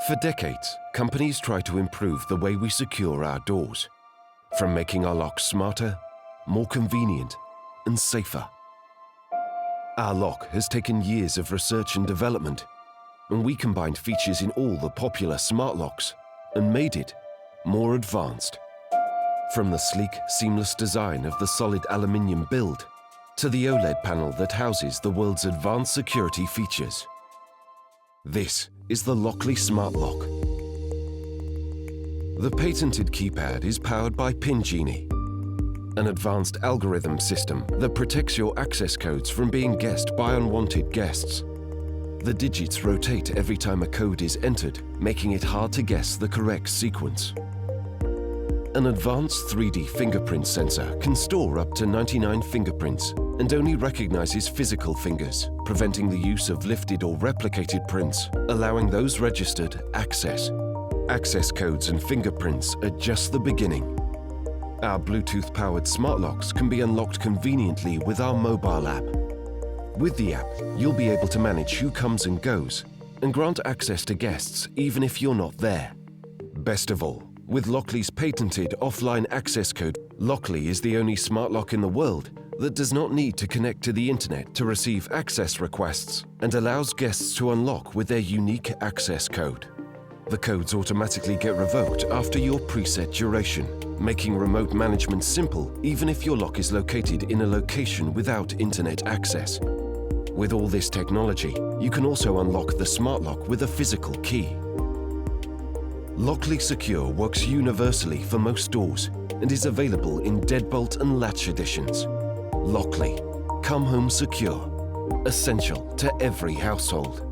For decades, companies try to improve the way we secure our doors, from making our locks smarter, more convenient, and safer. Our lock has taken years of research and development, and we combined features in all the popular smart locks and made it more advanced. From the sleek, seamless design of the solid aluminium build to the OLED panel that houses the world's advanced security features. This is the Lockley Smart Lock. The patented keypad is powered by Pin Genie, an advanced algorithm system that protects your access codes from being guessed by unwanted guests. The digits rotate every time a code is entered, making it hard to guess the correct sequence. An advanced 3D fingerprint sensor can store up to 99 fingerprints and only recognizes physical fingers, preventing the use of lifted or replicated prints, allowing those registered access. Access codes and fingerprints are just the beginning. Our Bluetooth-powered smart locks can be unlocked conveniently with our mobile app. With the app, you'll be able to manage who comes and goes and grant access to guests even if you're not there. Best of all, with Lockley's patented offline access code, Lockley is the only smart lock in the world that does not need to connect to the internet to receive access requests and allows guests to unlock with their unique access code. The codes automatically get revoked after your preset duration, making remote management simple even if your lock is located in a location without internet access. With all this technology, you can also unlock the smart lock with a physical key. Lockley Secure works universally for most doors and is available in deadbolt and latch editions. Lockley, come home secure, essential to every household.